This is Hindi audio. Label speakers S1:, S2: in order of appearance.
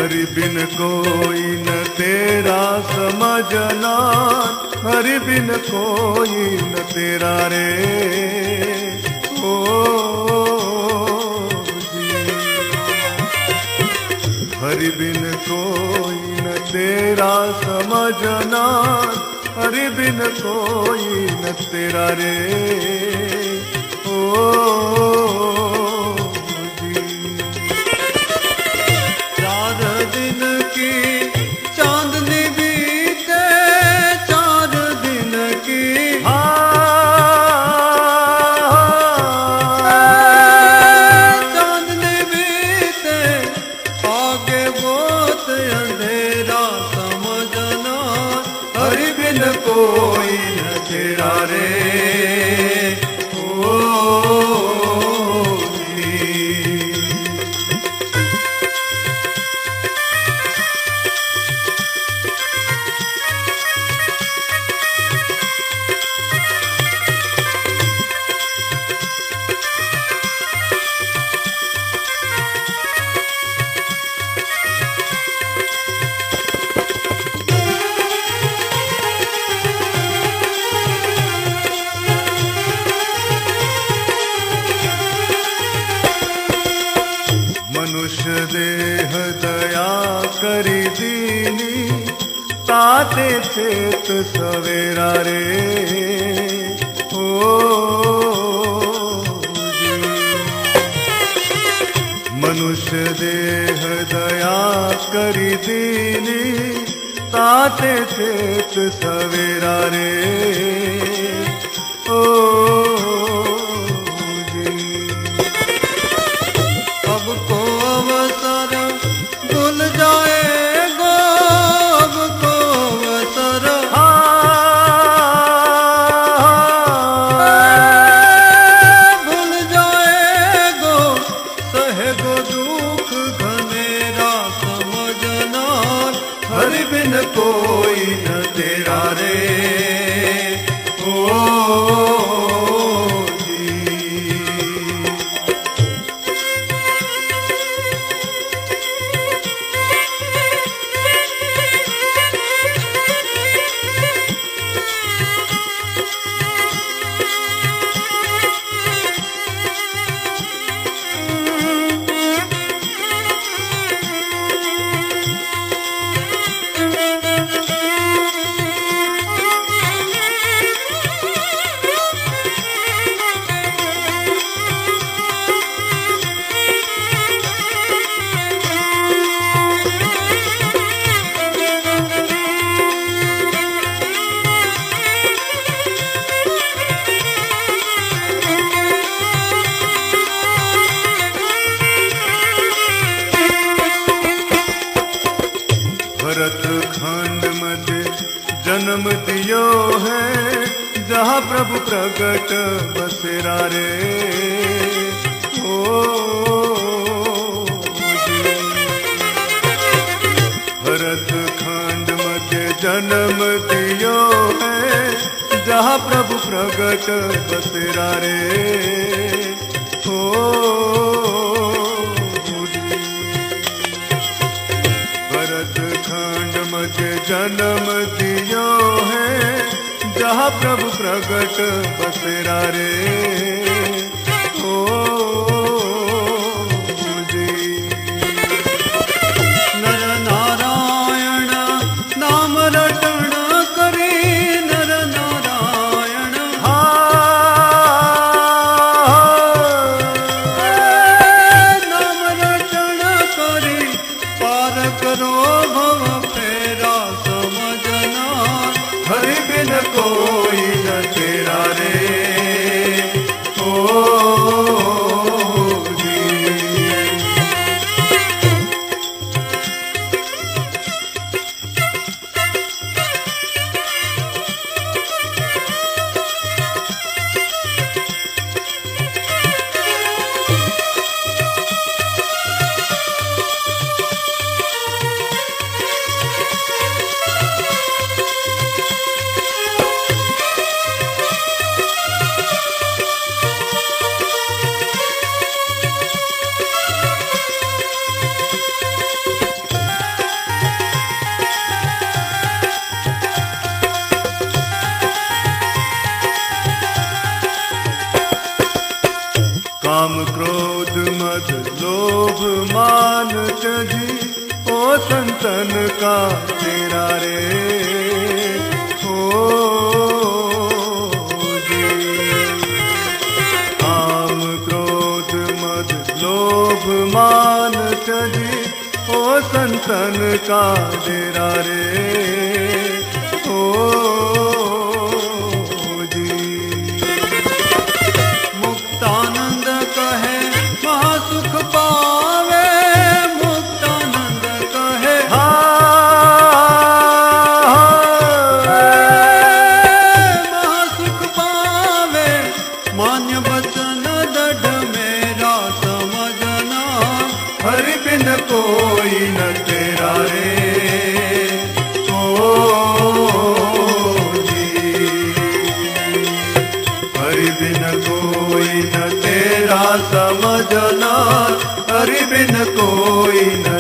S1: हरि बिन कोई न तेरा समझना, हरि बिन कोई न तेरा रे ओ जी। हरि बिन कोई न तेरा समझना, हरि बिन कोई न तेरा रे ओ कोई न तेरा रे ओ मनुष्य देह दया करी दीनी, ताते चेत सवेरा रे ओ जी। मनुष्य देह दया करी दीनी, ताते चेत सवेरा रे ओ हरि बिन कोई न तेरा रे ओ भरत खंड मध्य जन्म दियो है, जहाँ प्रभु प्रगट बसेरा रे ओ जी। भरत खंड मध्य जन्म दियो है, जहाँ प्रभु प्रगट बसेरा रे ओ जन्म दियो है, जहाँ प्रभु प्रगट बसेरा रे ओ जी। नर नारायण नाम रटण करे, नर नारायण नाम रटण करे, पार करो भव हरि बिन कोई न तेरा रे ओ जी। तजी ओ संतन का तेरा रे ओ जी। काम क्रोध मद लोभ मान तजी ओ संतन का तेरा रे ओ जी। मुक्तानंद कहे महासुख पावे, मुक्तानंद कहे महासुख पावे। मान्य वचन दृढ़ मेरा समझना, हरि बिन कोई न तेरा रे ओ जी। हरि बिन कोई न तेरा समझना, हरि बिन कोई न